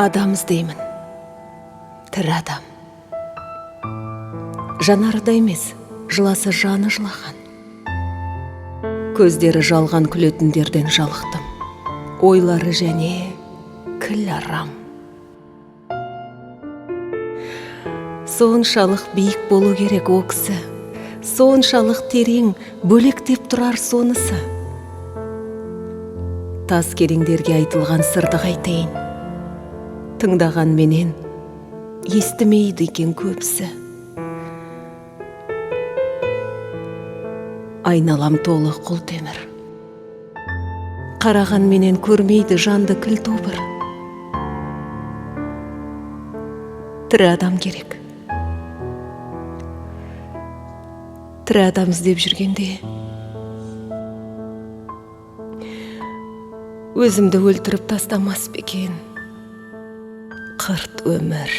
Адам іздеймін, тірі адам. Жанарда емес, жыласы жаны жылаған. Көздері жалған күлетіндерден жалықтым. Ойлары және кіл арам. Соншалық биік болу керек о кісі, соншалық терең бөлектеп тұрар сонысы. Тас кереңдерге айтылған сырды қайтайын. Тыңдаған менен естімейді екен көбісі. Айналам толы құл темір. Қараған менен көрмейді жанды кіл тобыр. Тірі адам керек. Тірі адам іздеп жүргенде өзімді өлтіріп тастамас бекен. Қырт өмір.